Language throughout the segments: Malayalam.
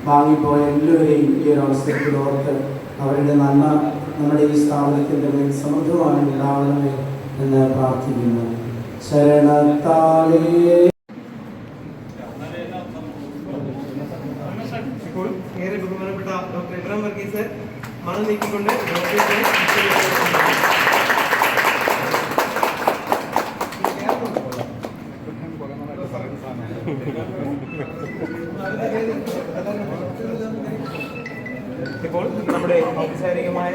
വാങ്ങിപ്പോയ എല്ലാവരെയും ഈ ഒരു അവസരത്തിൽ ഓർത്ത് അവരുടെ നന്മ നമ്മുടെ ഈ സ്ഥാപനത്തിൻ്റെ മേൽ സമൃദ്ധമായി ഉണ്ടാവണമേ എന്ന് പ്രാർത്ഥിക്കുന്നു. ശരണത്താലേ ഏറെ ബഹുമാനപ്പെട്ട ഡോക്ടർ ഇബ്രാഹിം വർഗീസ് മണം നീക്കിക്കൊണ്ട് ഇപ്പോൾ നമ്മുടെ ഔപചാരികമായ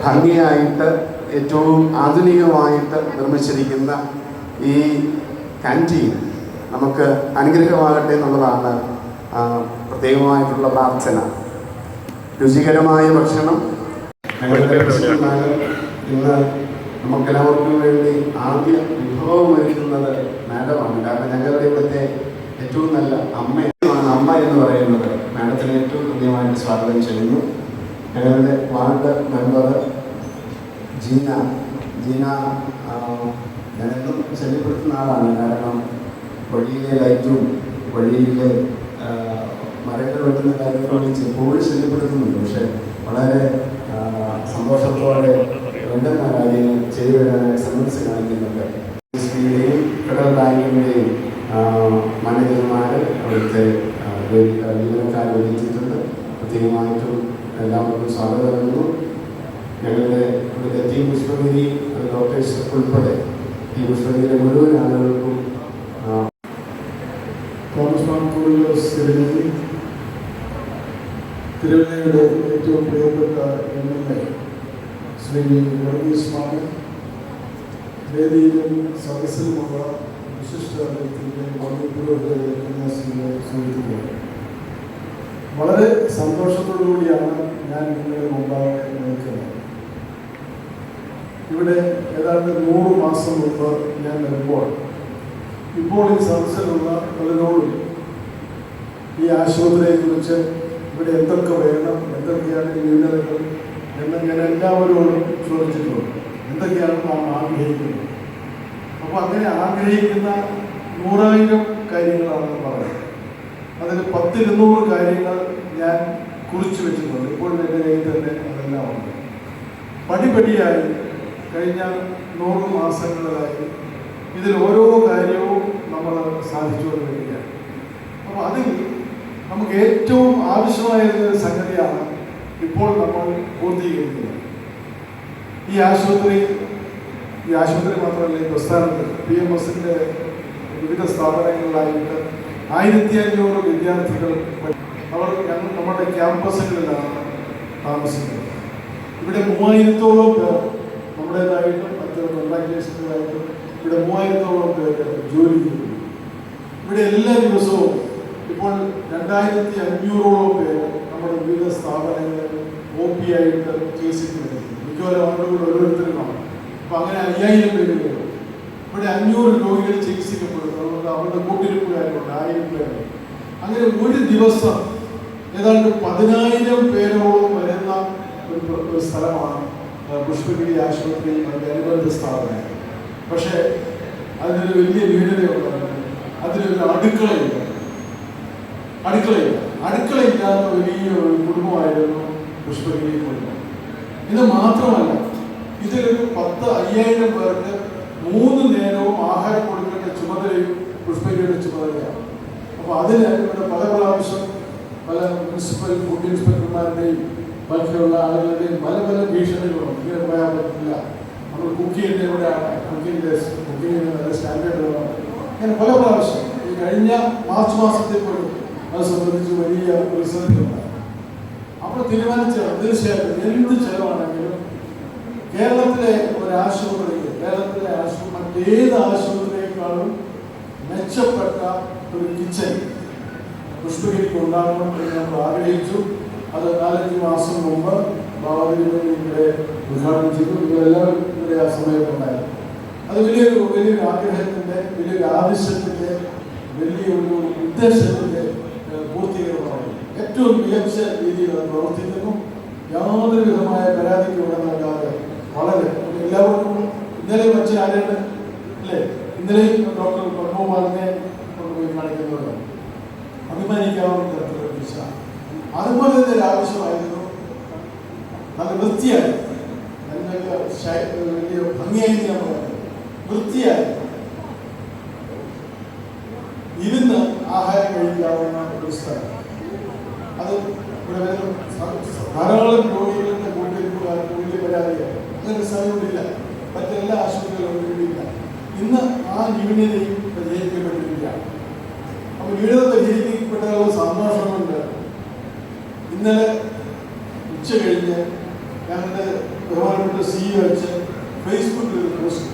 ഭംഗിയായിട്ട് ഏറ്റവും ആധുനികമായിട്ട് നിർമ്മിച്ചിരിക്കുന്ന ഈ ക്യാൻറ്റീൻ നമുക്ക് അനുഗ്രഹമാകട്ടെ എന്നുള്ളതാണ് പ്രത്യേകമായിട്ടുള്ള പ്രാർത്ഥന. രുചികരമായ ഭക്ഷണം ഞങ്ങളുടെ ഇന്ന് നമുക്കെല്ലാവർക്കും വേണ്ടി ആദ്യ വിഭവം ഒരുക്കുന്നത് മാഡമാണ്. കാരണം ഞങ്ങളുടെ ഇവിടുത്തെ ഏറ്റവും നല്ല അമ്മയാണ്. അമ്മ എന്ന് പറയുന്നത് മാഡത്തിന് ഏറ്റവും കൃത്യമായിട്ട് സ്വാഗതം ചെയ്യുന്നു. ഞങ്ങളുടെ വാർഡ് മെമ്പർ ജീന ഞാനെന്നും ശല്യപ്പെടുത്തുന്ന ആളാണ്. കാരണം വഴിയിലെ ലൈറ്റും വഴിയിലെ മരങ്ങൾ വെട്ടുന്ന കാര്യങ്ങളൊക്കെ എപ്പോഴും ശല്യപ്പെടുത്തുന്നുണ്ട്. പക്ഷെ വളരെ സന്തോഷത്തോടെ വേണ്ടുന്ന കാര്യങ്ങൾ ചെയ്തു വരാനായി ശ്രമിച്ച് കാണിക്കുന്നുണ്ട്. എസ്.ബിയുടെയും ഫെഡറൽ ബാങ്കിൻ്റെയും മാനേജർമാർ അവിടുത്തെ ജീവനക്കാർ എത്തിയിട്ടുണ്ട്. പ്രത്യേകമായിട്ടും എല്ലാവർക്കും സ്വാഗതം നൽകുന്നു. ഞങ്ങളുടെ ഇവിടുത്തെ ടീം പുഷ്പഗിരി ഡോക്ടേഴ്സ് ഉൾപ്പെടെ ഈ പുഷ്പഗിരിയിലെ മുഴുവൻ ആളുകൾക്കും തിരുവല്ലയുടെ ഏറ്റവും പ്രിയപ്പെട്ട എം.എൽ.എ ശ്രീ വർഗീസ് മാമൻ, വേദിയിലും സദസ്സിലുമുള്ള വിശിഷ്ട കന്യാസ്ത്രീകളെ സൂചിപ്പിക്കുന്നത് വളരെ സന്തോഷത്തോടുകൂടിയാണ് ഞാൻ നിങ്ങളുടെ മുമ്പാകെ നിൽക്കുന്നത്. ഇവിടെ ഏതാണ്ട് 100 മാസം മുമ്പ് ഞാൻ വരുമ്പോൾ ഇപ്പോൾ ഈ സദസ്സിലുള്ള പലരോടും ഈ ആശുപത്രിയെക്കുറിച്ച് ഇവിടെ എന്തൊക്കെ വേണം, എന്തൊക്കെയാണ് ന്യൂനതകൾ എന്ന് ഞാൻ എല്ലാവരോടും ചോദിച്ചിട്ടുണ്ട്. എന്തൊക്കെയാണ് നാം ആഗ്രഹിക്കുന്നത്. അപ്പോൾ അങ്ങനെ ആഗ്രഹിക്കുന്ന 100,000 കാര്യങ്ങളാണെന്ന് പറയുന്നത്. അതിൽ 10-200 കാര്യങ്ങൾ ഞാൻ കുറിച്ച് വെച്ചിട്ടുണ്ട്. ഇപ്പോൾ എൻ്റെ കയ്യിൽ തന്നെ അതെല്ലാം ഉണ്ട്. പടിപടിയായി കഴിഞ്ഞ 100 മാസങ്ങളിലായി ഇതിൽ ഓരോ കാര്യവും നമ്മൾ സാധിച്ചുകൊണ്ടിരിക്കുകയാണ്. അപ്പോൾ അതിൽ നമുക്ക് ഏറ്റവും ആവശ്യമായ ഒരു സംഗതിയാണ് ഇപ്പോൾ നമ്മൾ പൂർത്തീകരിക്കുന്നത്. ഈ ആശുപത്രി മാത്രമല്ല, ഈ പ്രസ്ഥാനത്ത് PMSന്റെ വിവിധ സ്ഥാപനങ്ങളിലായിട്ട് 1500 വിദ്യാർത്ഥികൾ അവർ നമ്മുടെ ക്യാമ്പസുകളിലാണ് താമസിക്കുന്നത്. ഇവിടെ 3000-ഓളം പേർ നമ്മുടേതായിട്ടും മറ്റ് കോൺട്രാക്ടേഴ്സുകളായിട്ടും ഇവിടെ 3000-ഓളം പേര് ജോലി ചെയ്യുന്നു. ഇവിടെ എല്ലാ ദിവസവും ഇപ്പോൾ 2500-ഓളം പേര് നമ്മുടെ വിവിധ സ്ഥാപനങ്ങളിൽ OP ആയിട്ട് ചികിത്സിക്കുന്നത്. മിക്കവാറും ആളുകൾ ഓരോരുത്തരുമാണ്. അപ്പം അങ്ങനെ 5000 പേര് വരും. ഇവിടെ 500 രോഗികൾ ചികിത്സിക്കപ്പെടുന്നു. അതുകൊണ്ട് അവരുടെ കൂട്ടിരിപ്പുകാരുണ്ട് 1000 പേര്. അങ്ങനെ ഒരു ദിവസം ഏതാണ്ട് 10,000 പേരോളം വരുന്ന ഒരു സ്ഥലമാണ് പുഷ്പഗിരി ആശുപത്രി അനുബന്ധ സ്ഥാപനം. പക്ഷേ അതിനൊരു വലിയ ന്യൂനതയുള്ളത്, അതിനൊരു അടുക്കളയില്ലാത്ത വലിയ ഒരു കുടുംബമായിരുന്നു പുഷ്പഗിരി കുടുംബം. ഇത് മാത്രമല്ല, ഇതിലൊരു 5000 പേർക്ക് 3 നേരവും ആഹാരം കൊടുക്കേണ്ട ചുമതലയും പുഷ്പഗിരിയുടെ ചുമതലയാണ്. അപ്പോൾ അതിന് ഇവിടെ പല പ്രാവശ്യം പല മുനിസിപ്പൽ ഫുഡ് ഇൻസ്പെക്ടർമാരുടെയും ബാക്കിയുള്ള ആളുകളുടെയും പല ഭീഷണികളുണ്ട്. ഇങ്ങനെ പോയാൽ പറ്റില്ല, നമ്മൾ കുക്കിങ്ങിൻ്റെ എവിടെയാണ്, കുക്കിങ്ങിൻ്റെ നല്ല സ്റ്റാൻഡേർഡ് വേണം, അങ്ങനെ പല പ്രാവശ്യം. ഈ കഴിഞ്ഞ മാർച്ച് മാസത്തിൽ പോലും അത് സംബന്ധിച്ച് വലിയ പ്രതിസന്ധി ഉണ്ടായി. അപ്പോൾ തീർച്ചയായിട്ടും എന്ത് ചെലവാണെങ്കിലും കേരളത്തിലെ മറ്റേത് ആശുപത്രിയേക്കാളും മെച്ചപ്പെട്ട ഒരു കിച്ചൺ പുഷ്പഗിരിക്ക് ഉണ്ടാകണം എന്ന് നമ്മൾ ആഗ്രഹിച്ചു. അത് 4-5 മാസം മുമ്പ് ബാബാദേവി ഇവിടെ ഉദ്ഘാടനം ചെയ്തു. ഇവരെല്ലാവരും ഇവിടെ ആ സമയത്തുണ്ടായിരുന്നു. അത് വലിയൊരു ആഗ്രഹത്തിൻ്റെ, വലിയൊരു ആവശ്യത്തിൻ്റെ, വലിയൊരു ഉദ്ദേശത്തിൻ്റെ പൂർത്തീകരണമാണ്. ഏറ്റവും മികച്ച രീതിയിൽ അത് പ്രവർത്തിക്കുന്നു. യാതൊരു വിധമായ പരാതിക്ക് ഇവിടെ നൽകാതെ വളരെ എല്ലാവർക്കും ഇന്നലെ വെച്ച് ആരാണ് അല്ലേ, ഇന്നലെയും ഡോക്ടർ പത്മകുമാറിനെ കൊണ്ടുപോയി കാണിക്കുന്നത് അഭിമാനിക്കാവുന്ന തരത്തിലുള്ള ദിശ. അതുപോലെ തന്നെ ഒരു ആവശ്യമായിരുന്നു നല്ല വൃത്തിയായി, വലിയ ഭംഗിയായി നമ്മൾ വൃത്തിയായി ഇരുന്ന് ആഹാരം കഴിക്കാവുന്ന ഒരു സ്ഥലം. അത് ഇവിടെ വരുന്ന ധാരാളം രോഗികളുടെ കൂട്ടിരിപ്പുകാർക്ക് വലിയ പരാതിയാണ്. അങ്ങനെ സ്ഥലമില്ല, മറ്റെല്ലാ ആശുപത്രികളും ഇല്ല. ഇന്ന് ആ ന്യൂനതയും പരിഹരിക്കപ്പെട്ടിരിക്കുകയാണ്. അപ്പോൾ ന്യൂനത പരിഹരിക്കപ്പെട്ടുള്ള സന്തോഷം കൊണ്ട് ഇന്നലെ ഉച്ച കഴിഞ്ഞ് ഞങ്ങളുടെ ബഹുമാനപ്പെട്ട CEO വെച്ച് ഫേസ്ബുക്കിൽ ഒരു പോസ്റ്റ്,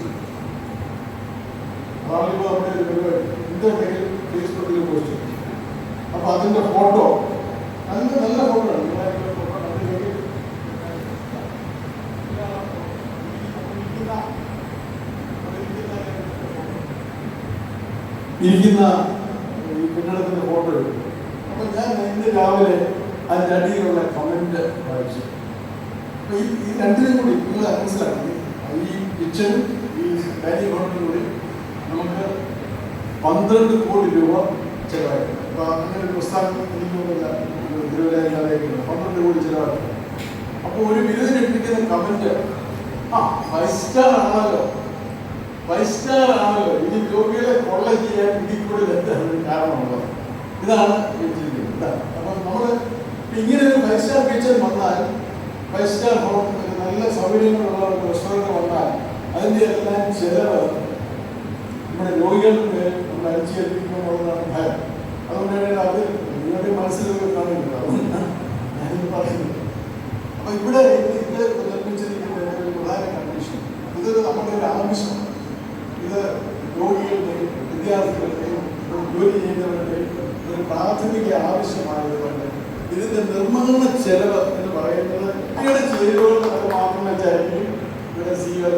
അതാണിപ്പോൾ നമ്മുടെ ഒരു പരിപാടി, എന്തുണ്ടെങ്കിലും ഫേസ്ബുക്കിൽ പോസ്റ്റ്. അപ്പോൾ അതിൻ്റെ ഫോട്ടോ നല്ല ഫോട്ടോ ആണ്. ഇരിക്കുന്ന ഈ കെട്ടിടത്തിൻ്റെ ഫോട്ടോ എടുക്കും. അപ്പോൾ ഞാൻ ഇന്ന് രാവിലെ അതിൻ്റെ അടിയിലുള്ള കമൻറ്റ് വായിച്ചു. അപ്പോൾ ഈ രണ്ടിനും കൂടി നിങ്ങൾ മനസ്സിലാക്കി, ഈ കിച്ചണും ഈ ഡൈനിങ് ഹോളിനും കൂടി നമുക്ക് 12 കോടി രൂപ ചിലവാക്കി. അപ്പോൾ അങ്ങനെ ഒരു പ്രസ്ഥാനം എനിക്കൊന്നുമില്ല, തിരുവനന്തപുരത്തേക്ക് 12 കോടി ചിലവാക്കി. അപ്പോൾ ഒരു വിരുദ്ധനെടുപ്പിക്കുന്ന കമൻറ്റ്, 5 സ്റ്റാർ ആണല്ലോ, ഇനി രോഗികളെ കൊള്ള ചെയ്യാൻ ഇതിൽ എന്താണ് കാരണമുള്ളത്. ഇതാണ് ചിന്തിക്കുന്നത്. അപ്പം നമ്മൾ ഇങ്ങനെ ഒരു 5 സ്റ്റാർ കിച്ചൺ വന്നാൽ, 5 സ്റ്റാർ ഹോം, നല്ല സൗകര്യങ്ങളുള്ള റെസ്റ്റോറൻറ്റ് വന്നാൽ അതിൻ്റെ എല്ലാം ചിലവ് നമ്മുടെ രോഗികളുടെ പേര് നമ്മൾ അടിച്ചേൽപ്പിക്കുമെന്നുള്ളതാണ് ഭയം. അതുകൊണ്ടാണ് അത് നിങ്ങളുടെ മനസ്സിലൊക്കെ കാണിക്കുന്നത്. അതുകൊണ്ടാണ് ഞാനിത് പറയുന്നത്. അപ്പോൾ ഇവിടെ ഇത് നിർമ്മിച്ചിരിക്കുന്ന ഒരു പ്രധാന കണ്ടീഷൻ, ഇതൊരു നമ്മുടെ ഒരു ആവശ്യമാണ്. ഇത് രോഗികളുടെയും വിദ്യാർത്ഥികളുടെയും ജോലി ചെയ്യുന്നവരുടെയും ഒരു പ്രാഥമിക ആവശ്യമായതുകൊണ്ട് ഇതിൻ്റെ നിർമ്മാണ ചെലവ് എന്ന് പറയുന്നത് ഇവിടെ ചേരുവകൾ മാത്രം വെച്ചായിരിക്കും ഇവിടെ CEO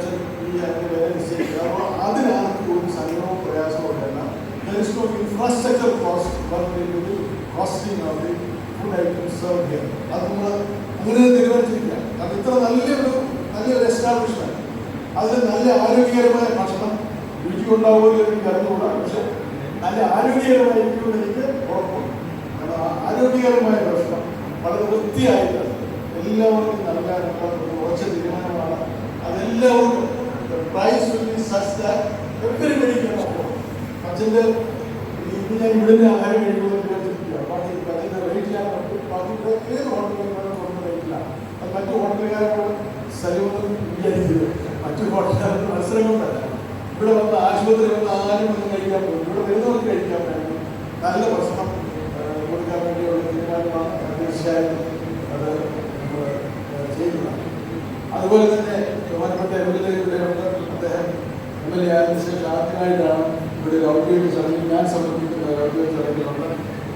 ഈ അതിൻ്റെ വില നിശ്ചയിക്കുക. അപ്പോൾ അതിനകത്ത് ഒരു സംഘവും പ്രയാസവും വേണ്ട. Infrastructure costing of the food items serve here. അത് നമ്മൾ അങ്ങനെ തീരുമാനിച്ചിരിക്കുക. കാരണം ഇത്ര നല്ലൊരു എസ്റ്റാബ്ലിഷ്മെന്റ്, അതിൽ നല്ല ആരോഗ്യകരമായ ഭക്ഷണം രുചി ഉണ്ടാവുമല്ലോ എനിക്ക് അറിഞ്ഞുകൂടാ. പക്ഷെ നല്ല ആരോഗ്യകരമായിരിക്കുമെന്ന് എനിക്ക് ഉറപ്പുണ്ട്. കാരണം ആരോഗ്യകരമായ ഭക്ഷണം വളരെ വൃത്തിയായിട്ട് എല്ലാവർക്കും നൽകാനുള്ള ഒരു ഉറച്ച തീരുമാനമാണ്. അതെല്ലാവർക്കും പ്രൈസ് എവരിബഡി. അച്ഛൻ്റെ ഇന്ന് ഞാൻ ഇവിടുന്ന് ആഹാരം കഴിക്കുന്നത് അതിൻ്റെ റേറ്റ് ഞാൻ ബാക്കിയുടെ ഏത് ഹോട്ടലിൽ കൊടുക്കുന്ന റേറ്റില്ല. അത് മറ്റു ഹോട്ടലുകാരോട് സ്ഥലമൊന്നും വിചാരിക്കുന്നത് മറ്റു ഹോട്ടലുകാർക്ക് മത്സരങ്ങളല്ല. ഇവിടെ വന്ന് ആശുപത്രി വന്ന് ആരും ഒന്നും കഴിക്കാൻ പോകും. ഇവിടെ വരുന്നവർക്ക് കഴിക്കാൻ വേണ്ടി നല്ല ഭക്ഷണം കൊടുക്കാൻ വേണ്ടിയുള്ള തീരുമാനമാണ് തീർച്ചയായും അത് നമ്മൾ ചെയ്യുന്നതാണ്. അതുപോലെ തന്നെ ബഹുമാനപ്പെട്ട MLA ഇവിടെയുണ്ട്. അദ്ദേഹം MLA ആയതിനു ശേഷം ആദ്യമായിട്ടാണ് ഇവിടെ ഒരു ഔദ്യോഗിക ചടങ്ങിൽ ഞാൻ സമർപ്പിക്കുന്ന ഔദ്യോഗിക ചടങ്ങിലുണ്ട്.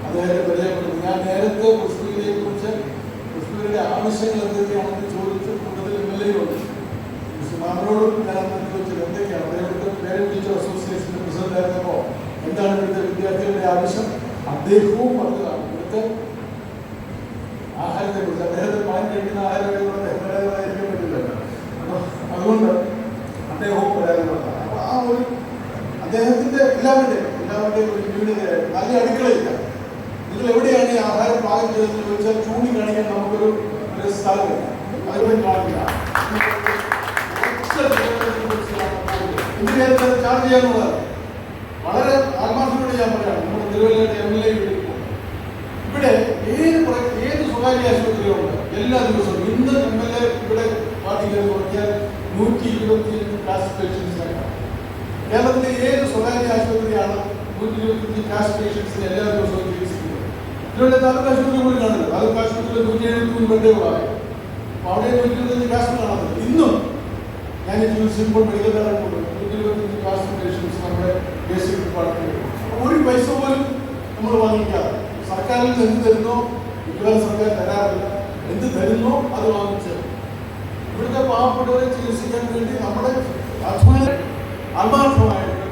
അദ്ദേഹത്തെ പരിചയപ്പെടുന്നത് ഞാൻ നേരത്തെ പുഷ്പഗിരിയെക്കുറിച്ച് പുഷ്പഗിരിയുടെ ആവശ്യങ്ങൾ എന്തൊക്കെയാണെന്ന് ചോദിച്ച് കൂടുതൽ MLA-യുണ്ട്. മാമനോടും ഞാൻ അന്ന് ചോദിച്ചത് എന്തൊക്കെയാണ്. അദ്ദേഹത്തെ പേരന്റ് ടീച്ചർ അസോസിയേഷൻ്റെ പ്രസിഡന്റ് ആയിരുന്നപ്പോൾ എന്താണ് ഇവിടുത്തെ വിദ്യാർത്ഥികളുടെ ആവശ്യം അദ്ദേഹവും പറഞ്ഞതാണ്. ഇവിടുത്തെ ആഹാരത്തെ കുറിച്ച് അദ്ദേഹത്തെ പാൻ കഴിക്കുന്ന ആഹാരങ്ങളോട് പരാതികളായിരിക്കാൻ പറ്റില്ലല്ലോ. അപ്പോൾ അതുകൊണ്ട് അദ്ദേഹവും പരാതികളാണ്. അപ്പോൾ ആ ഒരു അദ്ദേഹത്തിൻ്റെ എല്ലാവരുടെയും ഒരു ന്യൂനതയായിട്ട് നല്ല അടുക്കളയില്ല. നിങ്ങൾ എവിടെയാണ് ഈ ആഹാരം പാകം ചെയ്തതെന്ന് ചോദിച്ചാൽ ചൂണ്ടിക്കാണിക്കാൻ നമുക്കൊരു സ്ഥലമില്ല. അതുകൊണ്ട് കാണില്ല. എന്തിനേരത്തെ ചാർജ് ചെയ്യാനുള്ളതാണ്. വളരെ ആത്മാർത്ഥത്തോടെ ഞാൻ പറയുകയാണ്. നമ്മുടെ തിരുവല്ലയുടെ MLA ഇവിടെ ഏത് സ്വകാര്യ ആശുപത്രികളുണ്ട് എല്ലാ ദിവസവും. ഇന്ന് MLA ഇവിടെ പാർട്ടിയിൽ നോക്കിയാൽ 125 കാസ്റ്റ് പേഷ്യൻസിനാണ്. കേരളത്തിലെ ഏത് സ്വകാര്യ ആശുപത്രിയാണ് 125 കാസ്റ്റ് പേഷ്യൻസിനെ എല്ലാ ദിവസവും ചികിത്സിക്കുന്നത്? ഇവിടെ താലൂക്ക് ആശുപത്രി പോലും കാണില്ല. താലൂക്ക് ആശുപത്രിയിൽ 173 ബെഡുകളായി. അപ്പോൾ അവിടെ 125 കാസ്റ്റ് കാണുന്നത്. ഇന്നും ഞാൻ simple medical college 125 cast patients നമ്മുടെ ബേസിക് ഡിപ്പാർട്ട്മെന്റ് ഒരു പൈസ പോലും നമ്മൾ വാങ്ങിക്കാതെ സർക്കാരിൽ എന്ത് തരുന്നോ ഇതുവരെ സർക്കാർ തരാറില്ല. എന്ത് തരുന്നോ അത് വാങ്ങിച്ച് ഇവിടുത്തെ പാവപ്പെട്ടവരെ ചികിത്സിക്കാൻ വേണ്ടി നമ്മുടെ ആത്മാർത്ഥമായിട്ട്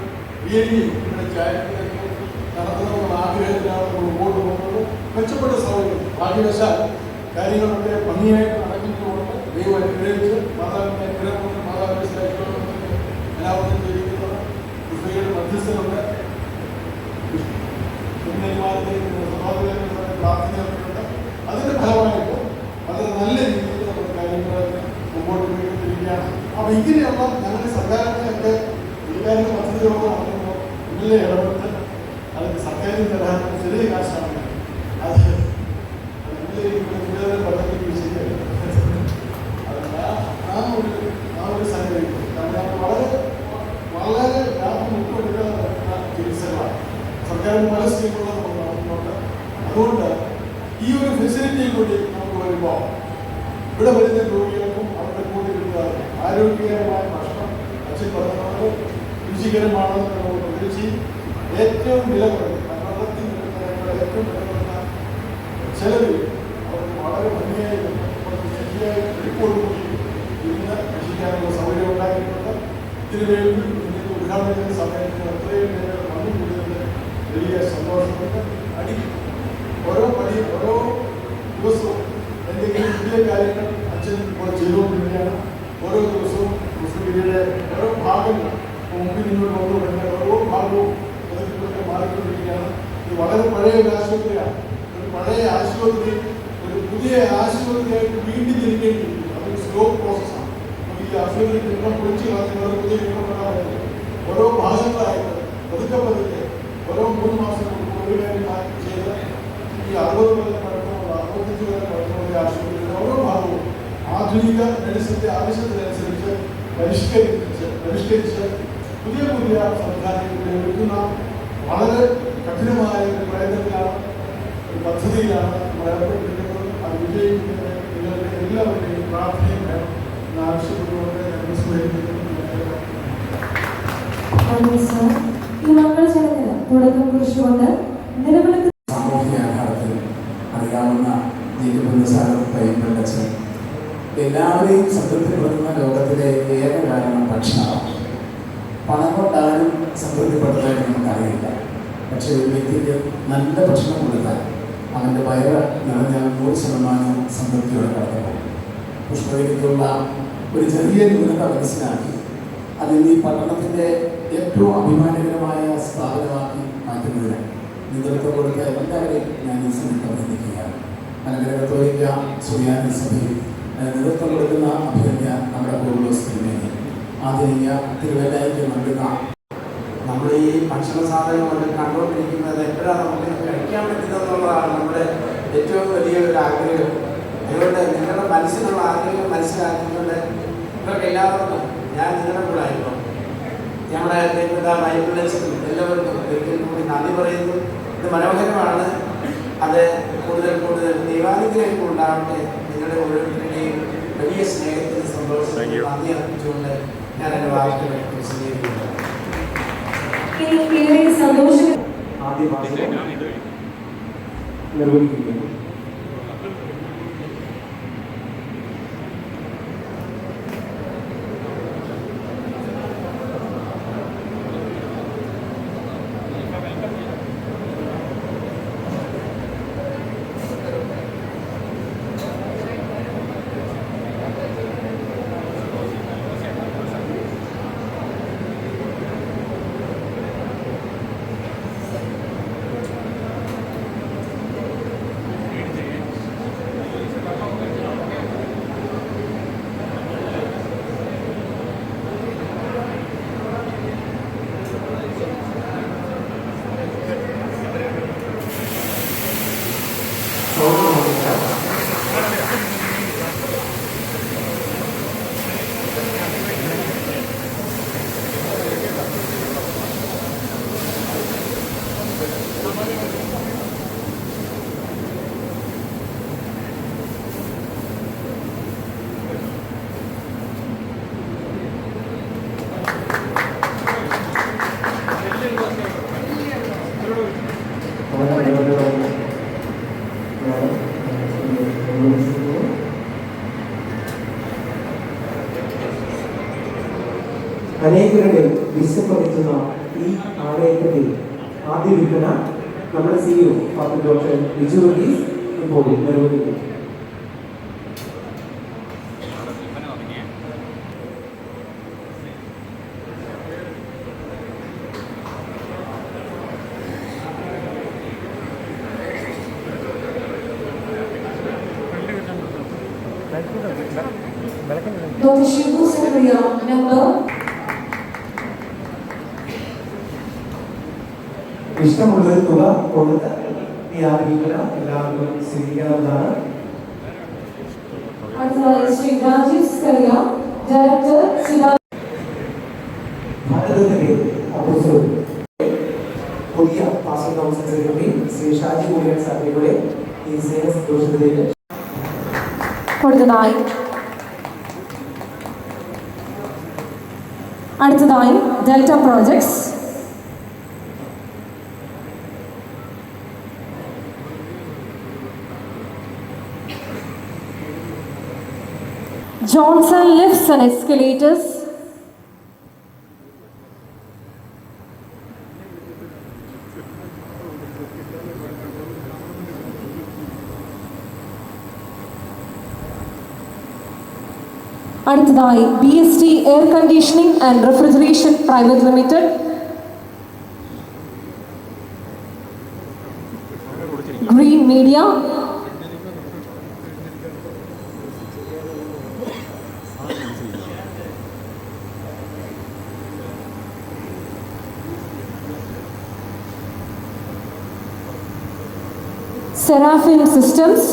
ഇവിടെ ചാരിറ്റിയിലേക്ക് നടത്തുന്ന ആഗ്രഹത്തിലാണ് നമ്മൾ മുമ്പോട്ട് പോകുന്നത്. മെച്ചപ്പെട്ട സൗകര്യം ഭാഗ്യവശാൽ കാര്യങ്ങളൊക്കെ ഭംഗിയായിട്ട് നടക്കുന്നതുകൊണ്ട് ദൈവം അനുഗ്രഹിച്ച് മാതാവിൻ്റെ അനുഗ്രഹം കൊണ്ട് മാതാവിൻ്റെ എല്ലാവരും ജീവിക്കുന്നത് പുസ്തകയുടെ മധ്യസ്ഥരുണ്ട്. പ്രാർത്ഥനകളുണ്ട്. അതിൻ്റെ ഫലമായിട്ട് വളരെ നല്ല രീതിയിൽ നമ്മുടെ കാര്യങ്ങൾ മുമ്പോട്ട് പോയിക്കൊണ്ടിരിക്കുകയാണ്. അപ്പോൾ ഇങ്ങനെയുള്ള ഞങ്ങളുടെ സർക്കാരിനെയൊക്കെ സർക്കാരിൻ്റെ പദ്ധതികളൊക്കെ നടത്തുമ്പോൾ MLA ഇടപെട്ട് അതിന് സർക്കാരിന് തരാൻ ചെറിയ കാശാണ്. അത് പദ്ധതി വിജയിക്കില്ല. ആ ഒരു സംഗതി കാരണം വളരെ ലാഭം ഉൾപ്പെടുത്തുന്ന ചികിത്സകളാണ് സർക്കാരിന് പല സ്കീമുകളും നമ്മൾ നടത്തുന്നുണ്ട്. അതുകൊണ്ട് ഈ ഒരു ഫെസിലിറ്റിയിൽ കൂടി നമുക്ക് വരുമ്പോൾ ഇവിടെ വരുന്ന രോഗികൾക്കും അവരുടെ കൂടി കിട്ടുക ആരോഗ്യകരമായ ഭക്ഷണം അച്ഛൻ പറഞ്ഞത് രുചികരമാണെന്ന് നമ്മൾ പ്രതീക്ഷിച്ച് ഏറ്റവും വില കുറഞ്ഞ കേരളത്തിൽ കിട്ടുന്ന ഏറ്റവും വില കുറഞ്ഞ ചിലവ് അവർക്ക് വളരെ ഭംഗിയായി ശരിയായ വെടിപ്പോടുകൂടി ഇന്ന് രക്ഷിക്കാനുള്ള സൗകര്യം ഉണ്ടാക്കിയിട്ടുണ്ട്. ഇതിനുവേണ്ടി ഇന്നത്തെ ഉദ്ഘാടനം ചെയ്യുന്ന സമയത്ത് അത്രയും പേര് വന്നു കൂടുന്നത് വലിയ സന്തോഷമുണ്ട്. ഓരോ ദിവസവും എന്തെങ്കിലും പുതിയ കാര്യങ്ങൾ അച്ഛൻ ഇപ്പോൾ ചെയ്തുകൊണ്ടിരിക്കുകയാണ്. ഓരോ ദിവസവും മുസ്ലിംയുടെ ഓരോ ഭാഗങ്ങൾ മുമ്പിൽ നിന്നോട് കൊണ്ടുവരുന്ന ഓരോ ഭാഗവും അതൊക്കെ മാറിക്കൊണ്ടിരിക്കുകയാണ്. ഇത് വളരെ പഴയ ഒരു ആശുപത്രിയാണ്. ഒരു പഴയ ആശുപത്രി ഒരു പുതിയ ആശുപത്രിയായിട്ട് വീണ്ടും ജനിക്കേണ്ടിയിരിക്കുന്നു. അതൊരു സ്ലോ പ്രോസസ്സാണ്. ഈ ആശുപത്രി കെട്ടിടം പൊളിച്ച് കളഞ്ഞ പുതിയ കെട്ടിടം ഓരോ ഭാഗങ്ങളായിട്ട് പതുക്കെ ഓരോ 3 മാസം ഒരു കാര്യം മാറ്റി ചെയ്ത് ഈ 60 കൊല്ലം പഴക്കമുള്ള 65 കൊല്ലം പഴക്കമുള്ള ആശുപത്രിയുടെ ഓരോ ഭാഗവും ആധുനിക മെഡിസിൻ്റെ ആവശ്യത്തിനനുസരിച്ച് പരിഷ്കരിച്ച് പുതിയ സംവിധാനങ്ങൾ എടുക്കുന്ന വളരെ കഠിനമായ ഒരു പ്രയത്നത്തിലാണ് ഒരു പദ്ധതിയിലാണ് നമ്മൾ ഏർപ്പെട്ടിരിക്കുന്നത്. അത് വിജയിക്കുന്നതിന് നിങ്ങളുടെ എല്ലാവരുടെയും പ്രാർത്ഥനയും വേണം എന്ന് ആവശ്യപ്പെട്ടുകൊണ്ട് ഞങ്ങൾ സ്മരിക്കുന്നു. സാമൂഹ്യാഘാതത്തിൽ അറിയാവുന്ന ജീവസാഗരത്തച്ഛൻ എല്ലാവരെയും സംതൃപ്തിപ്പെടുത്തുന്ന ലോകത്തിലെ ഏക കാരണം ഭക്ഷണമാണ്. പണം കൊണ്ടാരും സംതൃപ്തിപ്പെടുത്താൻ നമുക്കറിയില്ല. പക്ഷേ ഒരു വ്യക്തിക്ക് നല്ല ഭക്ഷണം കൊടുത്താൽ അവൻ്റെ വയറ് നിറഞ്ഞാൽ 100% സംതൃപ്തിയോടെ കടന്നു പോകും. പുഷ്പഗിരിക്കുള്ള ഒരു ചെറിയ ന്യൂനത മനസ്സിലാക്കി അതിന് ഈ പട്ടണത്തിൻ്റെ ഏറ്റവും അഭിമാനകരമായ സ്ഥാപനമാക്കി മാറ്റുന്നതിന് നേതൃത്വം കൊടുത്ത എല്ലാവരെയും ഞാൻ ഈ സമയത്ത് അഭിനന്ദിക്കുകയാണ്. മലങ്കര കത്തോലിക്ക സുറിയാനി സഭയിൽ നേതൃത്വം കൊടുക്കുന്ന അഭിനന്ദ നമ്മുടെ പൗലോസ് തിരുമേനി ആധുനിക തിരുവല്ലയ്ക്ക് നൽകുന്ന നമ്മൾ ഈ ഭക്ഷണ സാധനം കൊണ്ട് കണ്ടുകൊണ്ടിരിക്കുന്നത് എപ്പോഴാണ് നമുക്ക് കഴിക്കാൻ പറ്റുന്നതെന്നുള്ളതാണ് നമ്മുടെ ഏറ്റവും വലിയൊരു ആഗ്രഹം. അതുകൊണ്ട് നിങ്ങളുടെ മനസ്സിലുള്ള ആഗ്രഹം മനസ്സിലാക്കിക്കൊണ്ട് നിങ്ങൾക്ക് എല്ലാവർക്കും ഞാൻ നിങ്ങളുടെ കൂടെ ആയിരുന്നു നമ്മുടെ ബൈബിളിസ്റ്റും എല്ലാവർക്കും ഒരിക്കൽ കൂടി നന്ദി പറയുന്നു. ഇത് മനോഹരമാണ്. അത് കൂടുതൽ കൂടുതൽ ദൈവാനുഗ്രഹം ഉണ്ടാവട്ടെ. നിങ്ങളുടെ ഓരോരുത്തരുടെയും വലിയ സ്നേഹത്തിന് സന്തോഷത്തിന് നന്ദി അർപ്പിച്ചുകൊണ്ട് ഞാൻ എൻ്റെ വാക്കുകൾ വിശദീകരിക്കുന്നു. ആദ്യ നിർവഹിക്കുന്നു. അനേകരുടെ വിശപ്പറിക്കുന്ന ഈ ആലയത്തിൽ ആദ്യ വിൽപ്പന നമ്മുടെ CEO father doctor Biju Varghese ഇപ്പോൾ നിർവഹിക്കുന്നു. Dr. Shivu Sakriya, member. ഇഷ്ടമുള്ളൊരു തുക കൊടുത്ത് ഈ ആഗ്രഹിക്കുന്ന എല്ലാവർക്കും സ്വീകരിക്കാവുന്നതാണ്. Sri Rajiv Sakriya, Director, ഭാരതത്തിന്റെ അപ്പോസ്തലൻ പുതിയ pastor council secretary Shri Shaji Kurian സാറിന്റെ ഈ സ്നേഹ സന്തോഷത്തിലേക്ക് അടുത്തതായി delta projects. Johnson Lifts and Escalators. അടുത്തതായി BST Air Conditioning and Refrigeration Private Limited. Green Media. Seraphim Systems.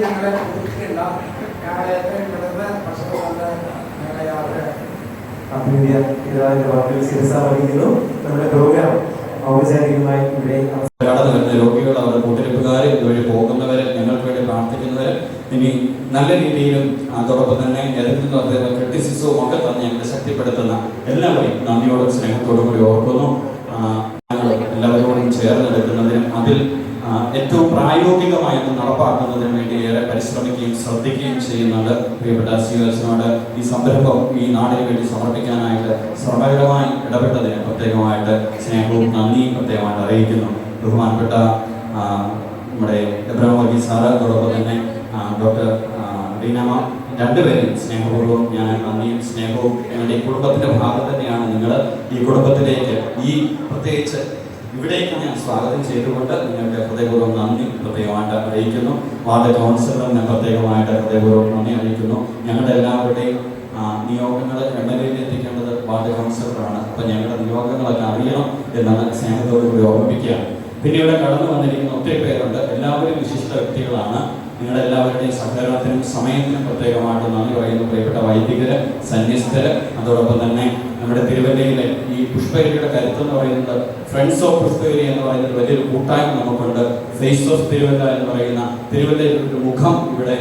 ഞങ്ങളെ ഒതുക്കില്ല ഞങ്ങളെ ഏറ്റവും പെടുന്ന ഭക്ഷണം കൊണ്ട് ഞങ്ങളെ യാത്ര നമ്മുടെ പ്രോഗ്രാം ഔപചാരികമായി ഇവിടെ കടന്നു വരുന്ന രോഗികൾ, അവരുടെ കൂട്ടിരിപ്പുകാർ, ഇതുവഴി പോകുന്നവർ, ഞങ്ങൾക്ക് വേണ്ടി പ്രാർത്ഥിക്കുന്നവർ, ഇനി നല്ല രീതിയിലും അതോടൊപ്പം തന്നെ ഏതെങ്കിലും ക്രിറ്റിസിസവും ഒക്കെ തന്നെ ഞങ്ങളെ ശക്തിപ്പെടുത്തുന്ന എല്ലാവരെയും നന്ദിയോടും സ്നേഹത്തോടും കൂടി ഓർക്കുന്നു. ഞങ്ങൾ എല്ലാവരോടും ചേർന്നെടുക്കുന്നതിനും അതിൽ ഏറ്റവും പ്രായോഗികമായി നടപ്പാക്കുന്നതിന് വേണ്ടി ഏറെ പരിശ്രമിക്കുകയും ശ്രദ്ധിക്കുകയും ചെയ്യുന്നുണ്ട്. പ്രിയപ്പെട്ട COSനോട് ഈ സംരംഭം ഈ നാടിന് വേണ്ടി സമർപ്പിക്കാനായിട്ട് ശ്രമകരമായി ഇടപെട്ടതിന് പ്രത്യേകമായിട്ട് സ്നേഹവും നന്ദിയും പ്രത്യേകമായിട്ട് അറിയിക്കുന്നു. ബഹുമാനപ്പെട്ട നമ്മുടെ എബ്രഹാം വർഗീസ് സാറ്, അതോടൊപ്പം തന്നെ ഡോക്ടർ റീനാമ രണ്ടുപേരും സ്നേഹപൂർവ്വം ഞാൻ നന്ദിയും സ്നേഹവും ഞങ്ങളുടെ ഈ കുടുംബത്തിന്റെ ഭാഗം തന്നെയാണ്. നിങ്ങൾ ഈ കുടുംബത്തിലേക്ക് ഈ പ്രത്യേകിച്ച് ഇവിടേക്ക് ഞാൻ സ്വാഗതം ചെയ്തുകൊണ്ട് നിങ്ങൾക്ക് ഹൃദയപൂർവ്വം നന്ദി പ്രത്യേകമായിട്ട് അറിയിക്കുന്നു. വാർഡ് കൗൺസിലറിന് പ്രത്യേകമായിട്ട് ഹൃദയപൂർവ്വം നന്ദി അറിയിക്കുന്നു. ഞങ്ങളുടെ എല്ലാവരുടെയും നിയോഗങ്ങൾ എംഎൽഎയിൽ എത്തിക്കേണ്ടത് വാർഡ് കൗൺസിലറാണ്. അപ്പം ഞങ്ങളുടെ നിയോഗങ്ങളൊക്കെ അറിയണം എന്നാണ് സ്നേഹത്തോടുകൂടി ഓർമ്മിപ്പിക്കുകയാണ്. പിന്നെ ഇവിടെ കടന്നു വന്നിരിക്കുന്ന ഒത്തിരി പേരുണ്ട്. എല്ലാവരും വിശിഷ്ട വ്യക്തികളാണ്. നിങ്ങളുടെ എല്ലാവരുടെയും സഹകരണത്തിനും സമയത്തിനും പ്രത്യേകമായിട്ട് നന്ദി പറയുന്നു. പ്രിയപ്പെട്ട വൈദികര്, സന്യസ്തര്, അതോടൊപ്പം തന്നെ നമ്മുടെ തിരുവല്ലയിലെ ഈ പുഷ്പഗിരിയുടെ കരുത്ത് എന്ന് പറയുന്നത് ഫ്രണ്ട്സ് ഓഫ് പുഷ്പഗിരി എന്ന് പറയുന്നത് വലിയൊരു കൂട്ടായ്മ നമുക്കുണ്ട്. ഫേസ് ഓഫ് തിരുവല്ല എന്ന് പറയുന്ന തിരുവല്ലയുടെ ഒരു മുഖം ഇവിടെ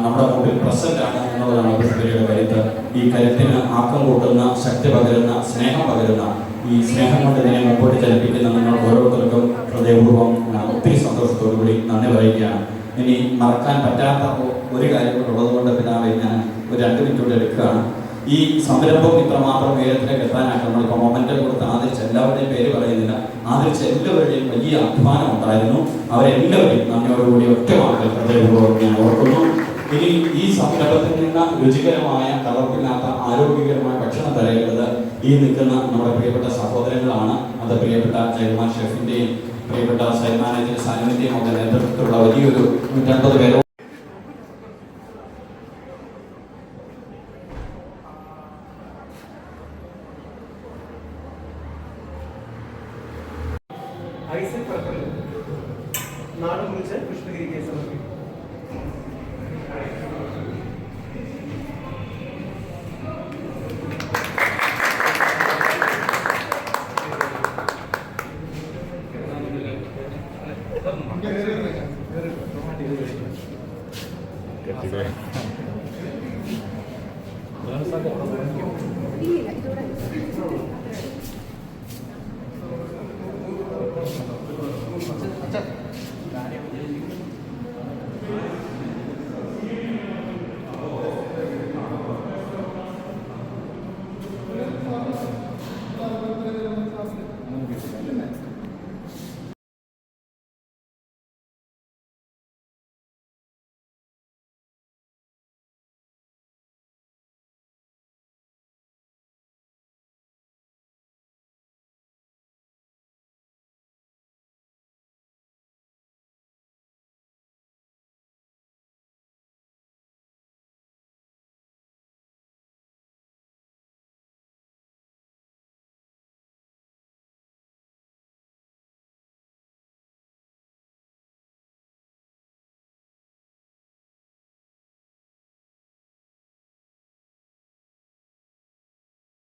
നമ്മുടെ മുമ്പിൽ പ്രസന്റ് ആണ് എന്നുള്ളതാണ് പുഷ്പഗിരിയുടെ കരുത്ത്. ഈ കരുത്തിന് ആക്കം കൂട്ടുന്ന, ശക്തി പകരുന്ന, സ്നേഹം പകരുന്ന, ഈ സ്നേഹം കൊണ്ട് ഇതിനെ മുമ്പോട്ട് ചലിപ്പിക്കുന്ന നിങ്ങൾ ഓരോരുത്തർക്കും ഹൃദയപൂർവ്വം ഒത്തിരി സന്തോഷത്തോടു കൂടി നന്ദി പറയുകയാണ്. ഇനി മറക്കാൻ പറ്റാത്ത ഒരു കാര്യം കൂടെ ഉള്ളതുകൊണ്ട് പിതാവെ ഞാൻ ഒരു 2 മിനിറ്റ് കൂടെ എടുക്കുകയാണ്. ഈ സംരംഭം ഇത്രമാത്രം ഉയരത്തിലേക്ക് എത്താനായിട്ട് നമ്മളിപ്പോൾ മൊമെന്റം കൊടുത്ത് ആദരിച്ച എല്ലാവരുടെയും പേര് പറയുന്നില്ല, ആദരിച്ച എല്ലാവരുടെയും വലിയ അധ്വാനം ഉണ്ടായിരുന്നു. അവരെല്ലാവരെയും നന്ദിയോടുകൂടി ഒറ്റ വാക്കിൽ ഹൃദയപൂർവ്വം ഞാൻ ഓർക്കുന്നു. ഇനി ഈ സംരംഭത്തിൽ നിന്ന് രുചികരമായ, കലർപ്പില്ലാത്ത, ആരോഗ്യകരമായ ഭക്ഷണം തരേണ്ടത് ഈ നിൽക്കുന്ന നമ്മുടെ പ്രിയപ്പെട്ട സഹോദരങ്ങളാണ്. അത് പ്രിയപ്പെട്ട ചെയർമാൻ ഷെഫിന്റെയും പ്രിയപ്പെട്ട സൈറ്റ് മാനേജർ സാനുവിന്റെയും ഒക്കെ നേതൃത്വത്തിലുള്ള വലിയൊരു 150 പേരോ ഐസക് പറക്കൽ നാട് മുറിച്ച് പുഷ്പഗിരിക്ക് സമർപ്പിക്കും.